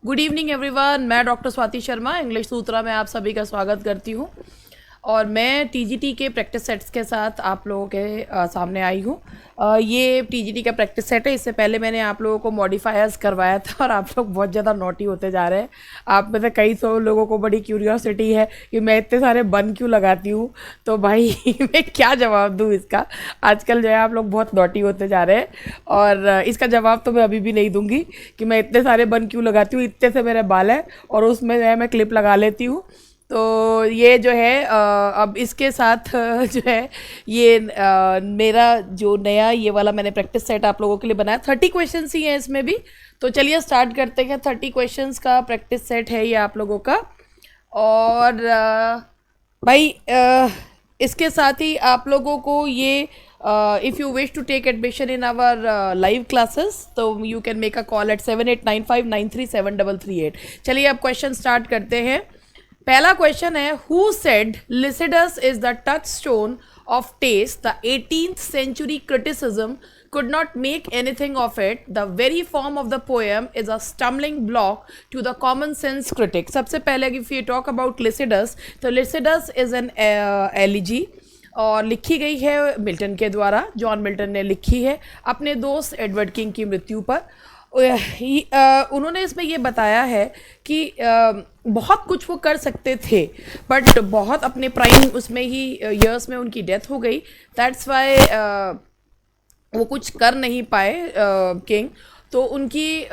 Good evening everyone. मैं doctor Swati Sharma English सूत्रा में आप सभी का स्वागत करती हूँ और मैं टीजीटी के प्रैक्टिस सेट्स के साथ आप लोगों के सामने आई हूँ। ये टीजीटी का प्रैक्टिस सेट है। इससे पहले मैंने आप लोगों को मॉडिफायर्स करवाया था और आप लोग बहुत ज़्यादा नोटी होते जा रहे हैं। आप में से कई सौ लोगों को बड़ी क्यूरियोसिटी है कि मैं इतने सारे बन क्यों लगाती हूँ। तो भाई मैं क्या जवाब दूँ इसका। आजकल जो है आप लोग बहुत नोटी होते जा रहे हैं और इसका जवाब तो मैं अभी भी नहीं दूंगी कि मैं इतने सारे बन क्यों लगाती हूँ। इतने से मेरे बाल हैं और उसमें जो है मैं क्लिप लगा लेती हूँ। तो ये जो है अब इसके साथ जो है ये मेरा जो नया ये वाला मैंने प्रैक्टिस सेट आप लोगों के लिए बनाया। 30 क्वेश्चंस ही हैं इसमें भी। तो चलिए स्टार्ट करते हैं। 30 क्वेश्चंस का प्रैक्टिस सेट है ये आप लोगों का। और भाई इसके साथ ही आप लोगों को ये if you wish to take admission in our live classes तो you can make a call at 7895937338। चलिए अब क्वेश्चन स्टार्ट करते हैं। पहला क्वेश्चन है, who said Lycidas is the touchstone of taste, the 18th century criticism could not make anything of it, the very form of the poem is a stumbling block to the common sense critic। सबसे पहले if you talk about Lycidas तो Lycidas is an elegy और लिखी गई है Milton के द्वारा। John Milton ने लिखी है अपने दोस्त एडवर्ड किंग की मृत्यु पर। उन्होंने इसमें ये बताया है कि बहुत कुछ वो कर सकते थे बट बहुत अपने प्राइम उसमें ही ईयर्स में उनकी डेथ हो गई। दैट्स वाई वो कुछ कर नहीं पाए किंग। तो उनकी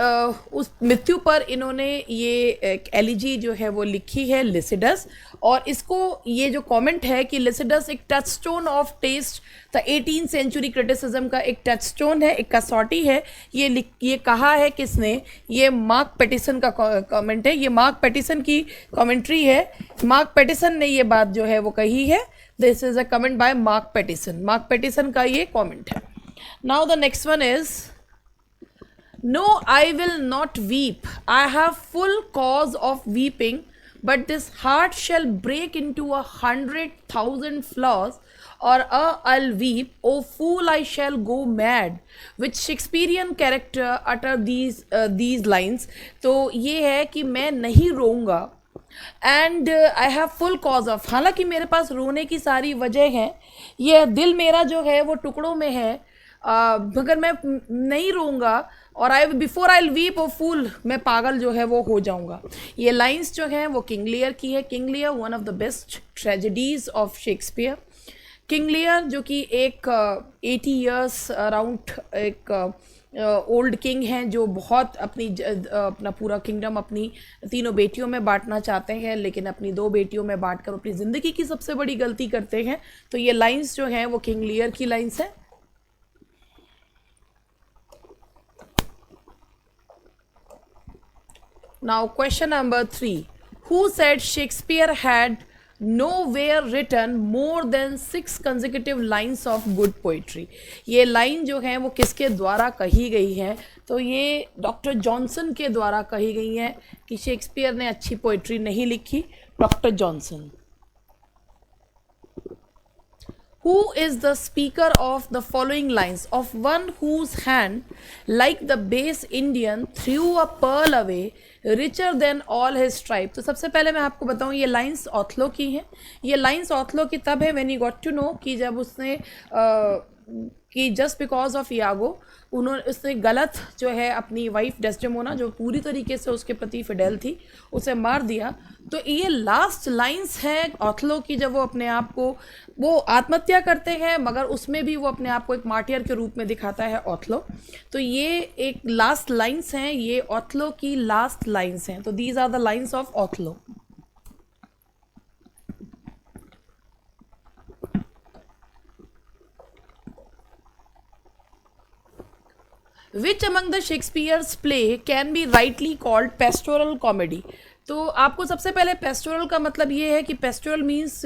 उस मृत्यु पर इन्होंने ये एक एलिजी जो है वो लिखी है लिसिडस। और इसको ये जो कमेंट है कि लिसिडस एक touchstone of taste, the 18th century criticism का एक टच स्टोन है, एक कसौटी है। ये कहा है किसने? ये मार्क पेटिसन का कमेंट है। ये मार्क पेटिसन की कमेंट्री है। मार्क पेटिसन ने ये बात जो है वो कही है। This is a comment bye mark petition. Mark petition का ये कमेंट है। Now the next one is, No, I will not weep. I have full cause of weeping, but this heart shall break into 100,000 flaws, or I'll weep. Oh fool, I shall go mad. Which Shakespearean character utter these lines? तो ये है कि मैं नहीं रोऊंगा and I have full cause of. हालांकि मेरे पास रोने की सारी वजह है, ये दिल मेरा जो है वो टुकड़ों में है, मगर मैं नहीं रोऊंगा। और आई बिफोर आई वीप ओ फूल, मैं पागल जो है वो हो जाऊंगा। ये लाइंस जो हैं वो किंग लियर की है। King Lear one of the best tragedies of Shakespeare. King Lear जो कि एक 80 ईयर्स अराउंड एक ओल्ड किंग हैं जो बहुत अपना पूरा किंगडम अपनी 3 बेटियों में बांटना चाहते हैं, लेकिन अपनी 2 बेटियों में बांटकर अपनी ज़िंदगी की सबसे बड़ी गलती करते हैं। तो ये लाइंस जो हैं वो किंग लियर की लाइंस हैं। Now question number 3. Who said Shakespeare had nowhere written more than 6 consecutive lines of good poetry? ये लाइन जो है वो किसके द्वारा कही गई है? तो ये डॉक्टर जॉनसन के द्वारा कही गई है कि शेक्सपियर ने अच्छी पोइट्री नहीं लिखी। Doctor Johnson. Who is the speaker of the following lines? Of one whose hand, like the base Indian, threw a pearl away, richer than all his tribe। तो सबसे पहले मैं आपको बताऊं ये लाइंस ऑथलो की हैं। ये लाइंस ऑथलो की तब है when he got to know कि जब उसने कि जस्ट बिकॉज ऑफ यागो उसने गलत जो है अपनी वाइफ डेस्डेमोना जो पूरी तरीके से उसके प्रति फिडेल थी उसे मार दिया। तो ये लास्ट लाइंस हैं ऑथलो की, जब वो अपने आप को वो आत्महत्या करते हैं मगर उसमें भी वो अपने आप को एक मार्टियर के रूप में दिखाता है ऑथलो। तो ये एक लास्ट लाइंस हैं, ये ऑथलो की लास्ट लाइंस हैं। तो these are the lines of Othello. Which among the Shakespeare's play can be rightly called pastoral comedy? तो आपको सबसे पहले पेस्टोरल का मतलब ये है कि पेस्टोरल मीन्स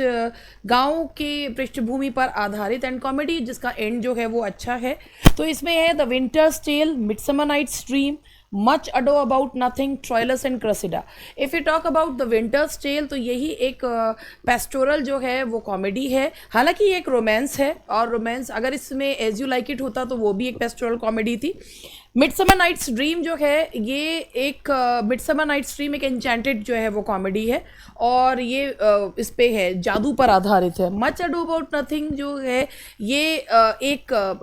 गांव के पृष्ठभूमि पर आधारित, एंड कॉमेडी जिसका एंड जो है वो अच्छा है। तो इसमें है the Winter's Tale, Midsummer Night's Dream, Much Ado About Nothing, Troilus and Cressida. If you talk about the Winter's Tale तो यही एक पेस्टोरल जो है वो कॉमेडी है। हालांकि ये एक रोमांस है और रोमांस अगर इसमें एज यू लाइक इट होता तो वो भी एक पेस्टोरल कॉमेडी थी। मिडसमर नाइट्स ड्रीम जो है ये एक मिडसमर नाइट्स ड्रीम एक एन्चेंटेड जो है वो कॉमेडी है और ये इस पे है, जादू पर आधारित है। मच अडू अबाउट नथिंग जो है ये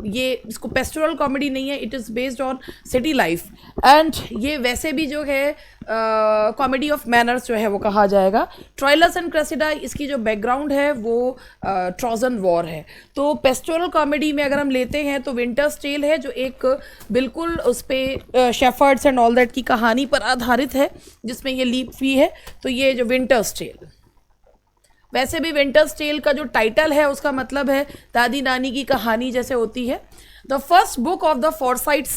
ये इसको पेस्टोरल कॉमेडी नहीं है, it is based on city life and ये वैसे भी जो है कॉमेडी ऑफ मैनर्स जो है वो कहा जाएगा। ट्रायलस एंड क्रेसिडा इसकी जो बैकग्राउंड है वो ट्रोजन वॉर है। तो पेस्टोरल कॉमेडी में अगर हम लेते हैं तो विंटर्स टेल है जो एक बिल्कुल उस पर शेफर्ड्स एंड ऑल दैट की कहानी पर आधारित है जिसमें ये लीप भी है। तो ये जो विंटर्स टेल, वैसे भी विंटर्स टेल का जो टाइटल है उसका मतलब है दादी नानी की कहानी जैसे होती है। The first book of the foresight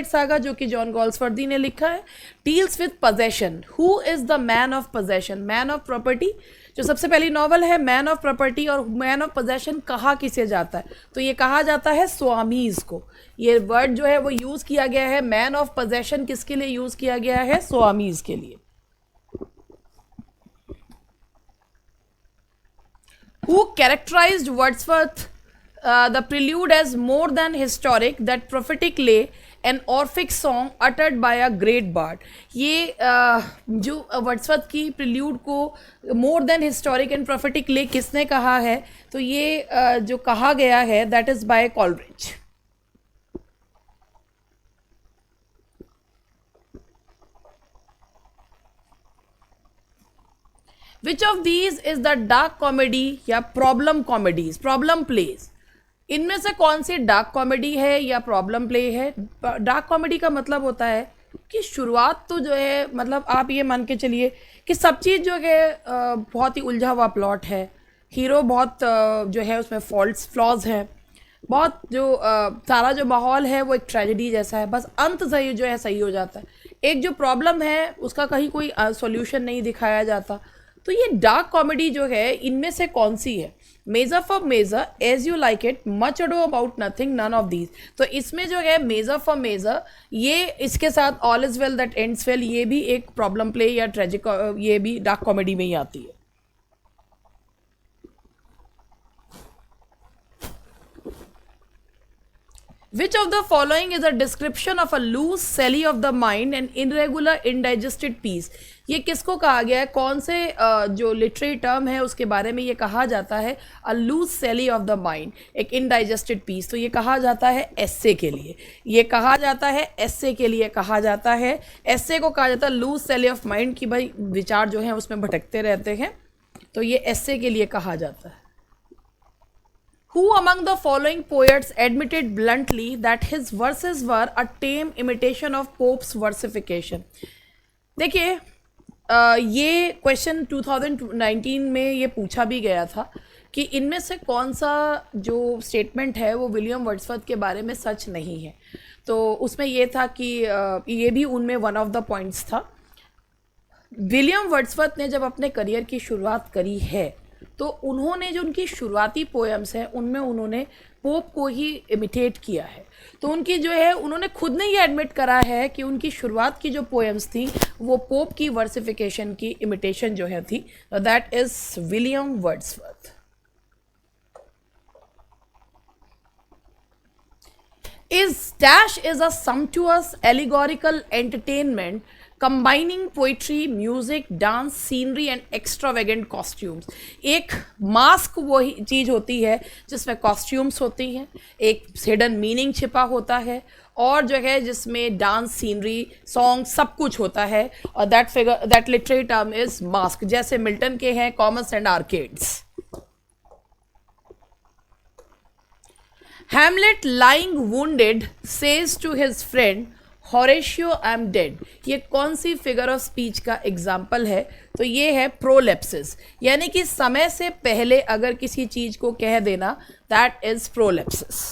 saga जो कि जॉन गॉल्सवर्दी ने लिखा है, deals with possession. Who is the man of possession, man of property. जो सबसे पहली नॉवल है मैन ऑफ प्रॉपर्टी, और मैन ऑफ पोजेशन कहा किसे जाता है, तो ये कहा जाता है स्वामीज को। ये वर्ड जो है वो यूज किया गया है, मैन ऑफ पोजेशन किसके लिए यूज किया गया है, स्वामीज के लिए। Who characterized Wordsworth the prelude as more than historic, that prophetic lay, an Orphic song uttered by a great bard। ये जो वर्ड्सवर्थ की प्रिल्यूड को more than historic and prophetic ले किसने कहा है, तो ये जो कहा गया है that is by Coleridge. Which of these is the dark comedy या प्रॉब्लम कॉमेडीज, प्रॉब्लम प्लेज। इनमें से कौन सी डार्क कॉमेडी है या प्रॉब्लम प्ले है। डार्क कॉमेडी का मतलब होता है कि शुरुआत तो जो है, मतलब आप ये मान के चलिए कि सब चीज़ जो है बहुत ही उलझा हुआ प्लॉट है, हीरो बहुत जो है उसमें फॉल्ट्स फ्लॉज हैं, बहुत जो सारा जो माहौल है वो एक ट्रेजेडी जैसा है, बस अंत सही जो है सही हो जाता है। एक जो प्रॉब्लम है उसका कहीं कोई सॉल्यूशन नहीं दिखाया जाता। तो ये डार्क कॉमेडी जो है इनमें से कौन सी है। Measure for Measure, As You Like It, Much Ado About Nothing, none of these. तो इसमें जो है मेजर फॉर मेजर, ये इसके साथ all is well that ends well, ये भी एक प्रॉब्लम प्ले या ट्रेजिक, ये भी डार्क कॉमेडी में ही आती है। Which of the following is a description of a loose celly of the mind and irregular indigested piece। ये किसको कहा गया है, कौन से जो लिटरेरी टर्म है उसके बारे में ये कहा जाता है, अ लूज सेली ऑफ द माइंड, एक इनडाइजेस्टेड पीस। तो ये कहा जाता है एस्से के लिए, ये कहा जाता है एस्से के लिए कहा जाता है, एस्से को कहा जाता है लूज सेली ऑफ माइंड की भाई विचार जो हैं उसमें भटकते रहते हैं, तो ये एस्से के लिए कहा जाता है। Who among the following poets admitted bluntly that his verses were a tame imitation of Pope's versification। देखिए ये क्वेश्चन 2019 में ये पूछा भी गया था कि इनमें से कौन सा जो स्टेटमेंट है वो विलियम वर्ड्सवर्थ के बारे में सच नहीं है। तो उसमें ये था कि ये भी उनमें वन ऑफ द पॉइंट्स था। विलियम वर्ड्सवर्थ ने जब अपने करियर की शुरुआत करी है तो उन्होंने जो उनकी शुरुआती पोएम्स हैं उनमें उन्होंने पोप को ही इमिटेट किया है। तो उनकी जो है उन्होंने खुद ने ये एडमिट करा है कि उनकी शुरुआत की जो पोएम्स थी वो पोप की वर्सिफिकेशन की इमिटेशन जो है थी। That is William Wordsworth. Is dash is a sumptuous allegorical entertainment combining poetry, music, dance, scenery and extravagant costumes। एक मास्क वो चीज़ होती है जिसमें कॉस्ट्यूम्स होती हैं, एक हिडन मीनिंग छिपा होता है, और जो है जिसमें डांस, सीनरी, सॉन्ग सब कुछ होता है, और that literary term is mask. जैसे मिल्टन के हैं commerce and arcades. Hamlet lying wounded says to his friend Horatio I am dead। ये कौन सी फिगर ऑफ स्पीच का एग्जाम्पल है, तो ये है प्रोलेप्सिस, यानी कि समय से पहले अगर किसी चीज को कह देना, that is prolepsis.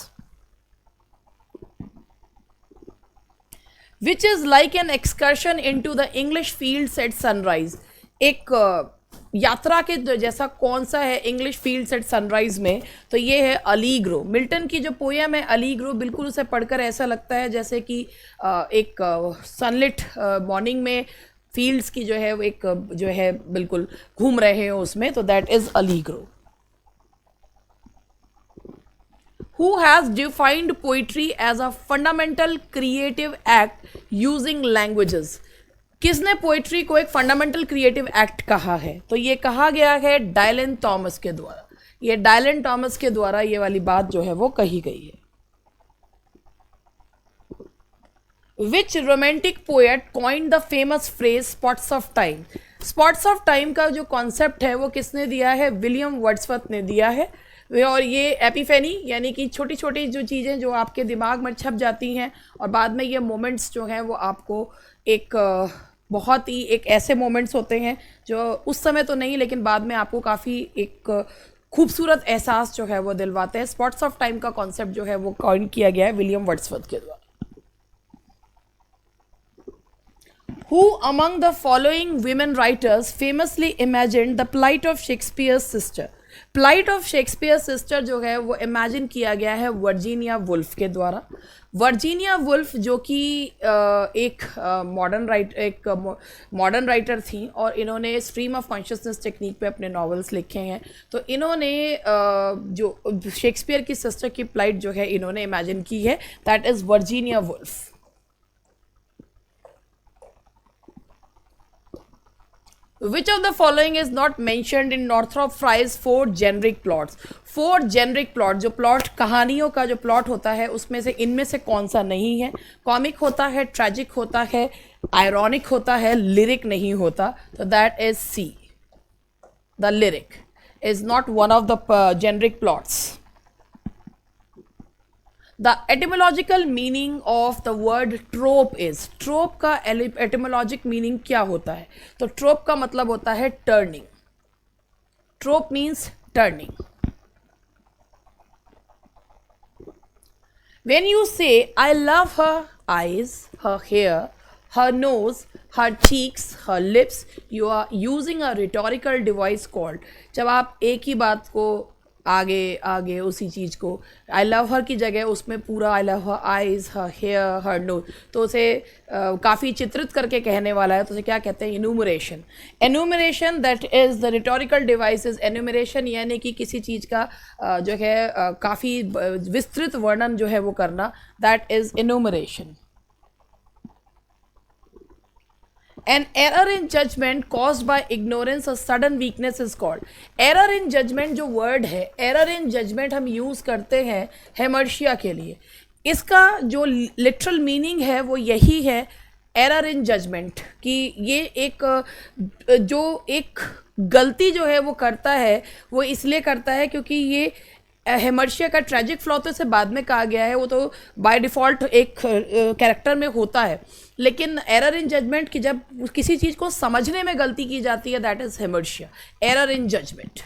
Which is like an excursion into the English fields at sunrise. एक यात्रा के जैसा कौन सा है इंग्लिश फील्ड्स एट सनराइज में, तो ये है अलीग्रो। मिल्टन की जो पोएम है अलीग्रो, बिल्कुल उसे पढ़कर ऐसा लगता है जैसे कि एक सनलिट मॉर्निंग में फील्ड्स की जो है एक जो है बिल्कुल घूम रहे हो उसमें, तो that is allegro. Who has defined poetry as a fundamental creative act using languages? किसने पोइट्री को एक फंडामेंटल क्रिएटिव एक्ट कहा है? तो ये कहा गया है डायलन थॉमस के द्वारा। ये डायलन थॉमस के द्वारा ये वाली बात जो है वो कही गई है। Which romantic poet coined the famous phrase spots of time? Spots of time का जो कॉन्सेप्ट है वो किसने दिया है? विलियम वर्ड्सवर्थ ने दिया है। और ये एपिफेनी यानी कि छोटी छोटी जो चीज़ें जो आपके दिमाग में छप जाती हैं और बाद में ये मोमेंट्स जो हैं वो आपको एक बहुत ही एक ऐसे मोमेंट्स होते हैं जो उस समय तो नहीं लेकिन बाद में आपको काफ़ी एक खूबसूरत एहसास जो है वो दिलवाते हैं। स्पॉट्स ऑफ टाइम का कॉन्सेप्ट जो है वो कॉइन किया गया है विलियम वर्ड्सवर्थ के द्वारा। Who among the following women writers famously imagined the plight of Shakespeare's sister? plight of Shakespeare's sister जो है वो इमेजिन किया गया है वर्जीनिया वुल्फ के द्वारा। वर्जीनिया वुल्फ जो कि एक मॉडर्न राइटर थी और इन्होंने स्ट्रीम ऑफ कॉन्शियसनेस टेक्निक पे अपने नॉवेल्स लिखे हैं। तो इन्होंने जो शेक्सपियर की सिस्टर की plight जो है इन्होंने इमेजिन की है, that is Virginia Woolf. Which of the following is not mentioned in Northrop Frye's 4 generic plots? 4 generic plot, जो प्लॉट कहानियों का जो प्लॉट होता है उसमें से इनमें से कौन सा नहीं है? कॉमिक होता है, ट्रेजिक होता है, आयरॉनिक होता है, लिरिक नहीं होता। तो that is see, the lyric is not one of the generic plots. The etymological meaning of the word trope is? trope का etymologic meaning क्या होता है? तो trope का मतलब होता है turning. trope means turning. When you say I love her eyes, her hair, her nose, her cheeks, her lips, you are using a rhetorical device called. जब आप एक ही बात को आगे उसी चीज़ को आई लव हर की जगह उसमें पूरा I love her eyes, her hair, her nose, तो उसे काफ़ी चित्रित करके कहने वाला है तो उसे क्या कहते हैं? Enumeration. Enumeration that is the rhetorical devices. Enumeration यानी कि किसी चीज़ का जो है काफ़ी विस्तृत वर्णन जो है वो करना, that is enumeration. An error in judgment caused by ignorance or sudden weakness is called. error in judgment जो word है, error in judgment हम use करते हैं हेमर्शिया के लिए। इसका जो literal meaning है वो यही है error in judgment, कि ये एक जो एक गलती जो है वो करता है वो इसलिए करता है क्योंकि ये हेमर्शिया का ट्रेजिक फ्लॉ तो इसे बाद में कहा गया है, वो तो बाय डिफ़ॉल्ट एक कैरेक्टर में होता है, लेकिन एरर इन जजमेंट की जब किसी चीज़ को समझने में गलती की जाती है, that is hamartia, error in judgment.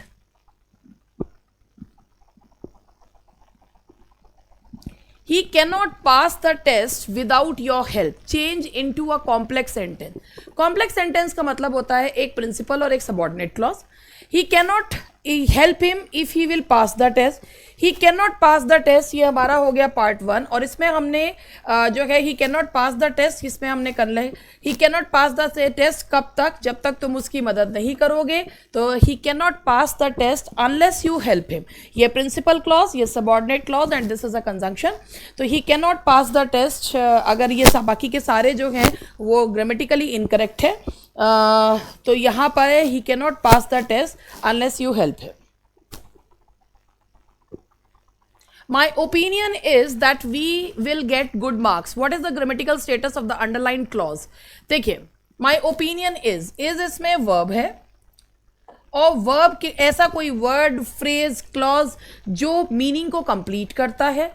He cannot pass the test without your help. Change into a complex sentence. Complex sentence का मतलब होता है एक principal और एक subordinate clause. He cannot help him if he will pass the test. He cannot pass the test, ये हमारा हो गया पार्ट 1, और इसमें हमने जो है he cannot pass the test, इसमें हमने कर ले he cannot pass the test कब तक? जब तक तुम उसकी मदद नहीं करोगे। तो he cannot pass the test unless you help him, ये principal clause, ये subordinate clause and this is a conjunction। तो he cannot pass the test, अगर ये बाकी के सारे जो हैं वो grammatically incorrect है, तो यहाँ पर है he cannot pass the test unless you help him। My opinion is that we will get good marks. What is the grammatical status of the underlined clause? देखिए, my opinion is इसमें verb है, और verb के ऐसा कोई word, phrase, clause जो meaning को complete करता है,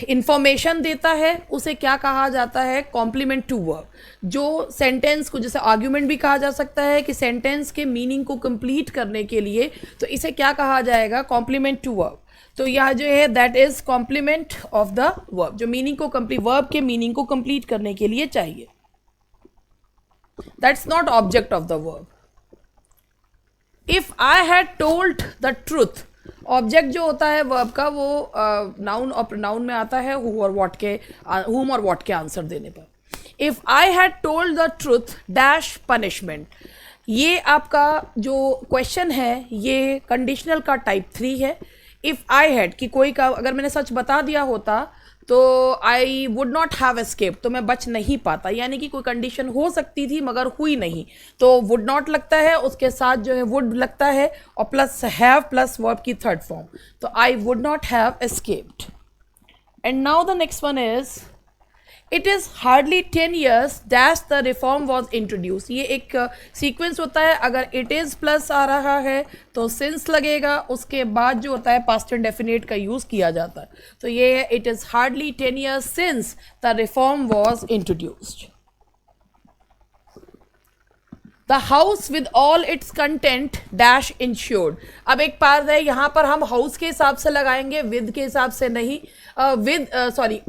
इंफॉर्मेशन देता है, उसे क्या कहा जाता है? Complement to verb. जो सेंटेंस को, जैसे आर्ग्यूमेंट भी कहा जा सकता है कि सेंटेंस के मीनिंग को कंप्लीट करने के लिए, तो इसे क्या कहा जाएगा? Complement to verb. तो यह जो है that is complement of the verb, जो मीनिंग को कंप्लीट, वर्ब के मीनिंग को कंप्लीट करने के लिए चाहिए। That's not object of the verb. If I had told the truth, object जो होता है वर्ब का वो नाउन और प्रोनाउन में आता है हु और व्हाट के, हुम और व्हाट के आंसर देने पर। If I had told the truth dash punishment, ये आपका जो क्वेश्चन है ये कंडीशनल का टाइप 3 है। इफ़ आई हैड कि कोई का अगर मैंने सच बता दिया होता तो I would not have escape, तो मैं बच नहीं पाता, यानी कि कोई कंडीशन हो सकती थी मगर हुई नहीं, तो वुड नॉट लगता है, उसके साथ जो है वुड लगता है और प्लस हैव प्लस वर्ब की थर्ड फॉर्म, तो I would not have escaped. And now the next one is it is hardly 10 years dash the reform was introduce. ये एक सीक्वेंस होता है, अगर इट इज़ प्लस आ रहा है तो सिंस लगेगा, उसके बाद जो होता है पास्ट इंडेफिनिट का यूज़ किया जाता है. तो ये है it is hardly 10 years since the reform was introduced. The house with all it's content dash insured. अब एक बात है, यहाँ पर हम हाउस के हिसाब से लगाएंगे, विद के हिसाब से नहीं,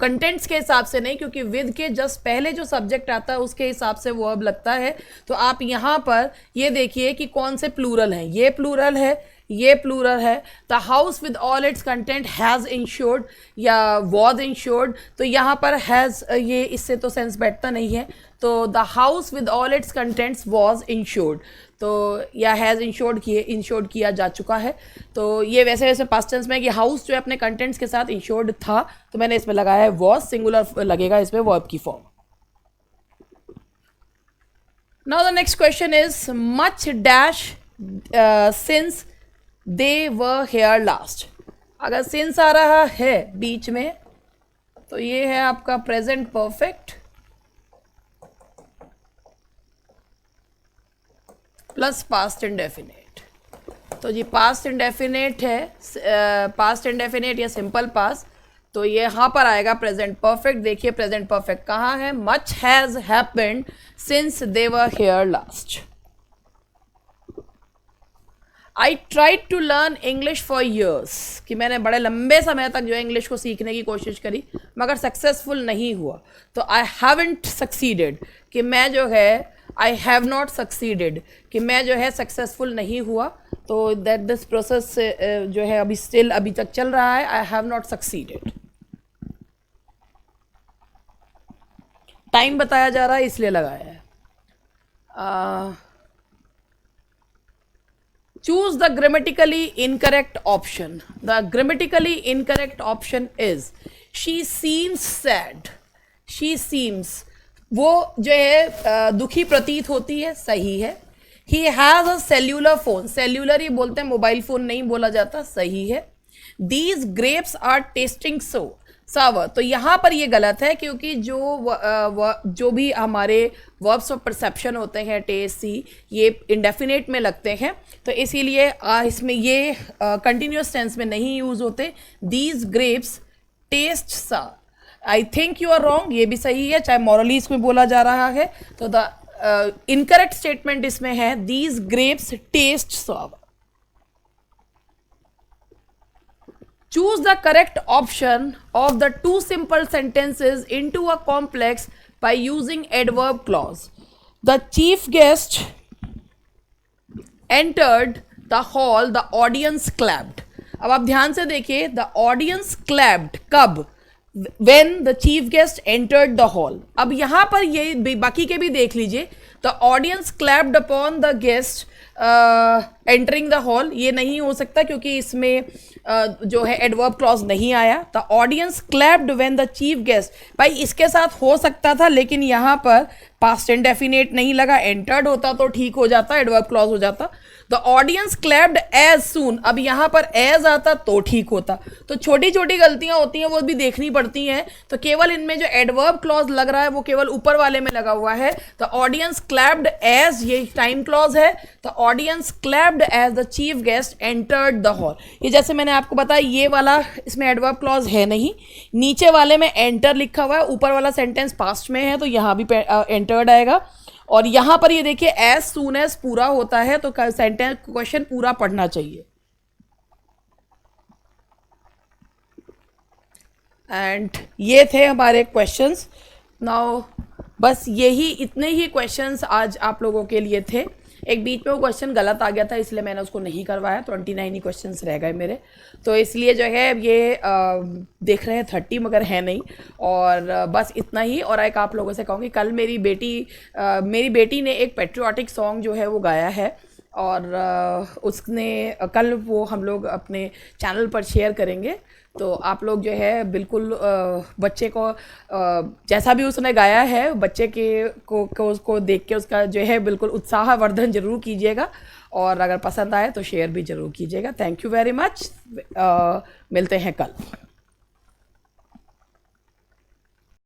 कंटेंट्स के हिसाब से नहीं, क्योंकि विद के जस्ट पहले जो सब्जेक्ट आता है उसके हिसाब से वर्ब लगता है. तो आप यहाँ पर ये देखिए कि कौन से प्लूरल हैं, ये प्लूरल है, ये प्लूरल है. The house with all it's content has insured या वॉज इंश्योर्ड, तो यहाँ पर हैज़ ये इससे तो सेंस बैठता नहीं है, तो the house with all it's contents was insured, तो या हैज़ इंश्योर्ड किया जा चुका है. तो ये वैसे वैसे पास्ट टेंस में कि हाउस जो है अपने कंटेंट्स के साथ इंश्योर्ड था, तो मैंने इसमें लगाया है वॉज, सिंगुलर लगेगा इसमें वर्ब की form. Now the next question is much dash since they were here last. अगर सिंस आ रहा है बीच में तो ये है आपका present perfect plus past indefinite. तो जी पास्ट इंडेफिनिट है, पास्ट इंडेफिनिट या सिंपल पास्ट, तो ये यहाँ पर आएगा प्रेजेंट परफेक्ट. देखिए प्रेजेंट परफेक्ट कहाँ है, much has happened since they were here last. I tried to learn English for years, कि मैंने बड़े लंबे समय तक जो है इंग्लिश को सीखने की कोशिश करी मगर सक्सेसफुल नहीं हुआ. तो आई हैवंट सक्सीडेड, कि मैं जो है आई हैव नॉट सक्सीडेड, कि मैं जो है सक्सेसफुल नहीं हुआ. तो दैट दिस प्रोसेस जो है अभी तक चल रहा है. I have not succeeded. Time बताया जा रहा है इसलिए लगाया है. Choose the grammatically incorrect option. The grammatically incorrect option is she seems sad. She seems, वो जो है दुखी प्रतीत होती है, सही है. He has a cellular phone. Cellular ही बोलते हैं, मोबाइल फोन नहीं बोला जाता, सही है. These grapes are tasting so सावर, तो यहाँ पर ये गलत है, क्योंकि जो भी हमारे वर्ब्स ऑफ परसेप्शन होते हैं टेस्ट सी, ये इंडेफिनेट में लगते हैं, तो इसीलिए इसमें ये कंटिन्यूस टेंस में नहीं यूज़ होते. These grapes taste sour, I think you are wrong, ये भी सही है, चाहे मॉरली इसमें बोला जा रहा है. तो द इनकरेक्ट स्टेटमेंट इसमें है these grapes taste sour. Choose the correct option of the two simple sentences into a complex by using adverb clause. The chief guest entered the hall, the audience clapped. अब आप ध्यान से देखिए, the audience clapped कब, when the chief guest entered the hall. अब यहाँ पर ये बाकी के भी देख लीजिए, the audience clapped upon the guest entering the hall, ये नहीं हो सकता क्योंकि इसमें जो है एडवर्ब क्लॉज नहीं आया. The audience clapped when the chief guest, भाई इसके साथ हो सकता था, लेकिन यहाँ पर पास्ट इंडेफिनेट नहीं लगा, एंटर्ड होता तो ठीक हो जाता, एडवर्ब क्लॉज हो जाता. The audience clapped as soon, अब यहाँ पर एज आता तो ठीक होता. तो छोटी छोटी गलतियां होती हैं, वो भी देखनी पड़ती हैं. तो केवल इनमें जो एडवर्ब क्लॉज लग रहा है वो केवल ऊपर वाले में लगा हुआ है. द ऑडियंस क्लैप्ड एज, ये टाइम क्लॉज है. The audience clapped as the chief guest entered the hall, ये जैसे मैंने आपको बताया ये वाला इसमें एडवर्ब क्लॉज है नहीं. नीचे वाले में एंटर लिखा हुआ है, ऊपर वाला सेंटेंस पास्ट में है, तो यहाँ भी एंटर्ड आएगा. और यहाँ पर ये देखिए एज सून एज पूरा होता है, तो सेंटेंस क्वेश्चन पूरा पढ़ना चाहिए. एंड ये थे हमारे क्वेश्चंस. नाउ बस यही इतने ही क्वेश्चंस आज आप लोगों के लिए थे. एक बीच में वो क्वेश्चन गलत आ गया था, इसलिए मैंने उसको नहीं करवाया. 29 ही क्वेश्चंस रह गए मेरे, तो इसलिए जो है ये देख रहे हैं 30 मगर है नहीं. और बस इतना ही. और एक आप लोगों से कहूँगी, कल मेरी बेटी ने एक पेट्रियाटिक सॉन्ग जो है वो गाया है, और उसने कल वो हम लोग अपने चैनल पर शेयर करेंगे। तो आप लोग जो है बिल्कुल बच्चे को जैसा भी उसने गाया है बच्चे के को उसको देख के उसका जो है बिल्कुल उत्साहवर्धन जरूर कीजिएगा, और अगर पसंद आए तो शेयर भी जरूर कीजिएगा। थैंक यू वेरी मच, मिलते हैं कल।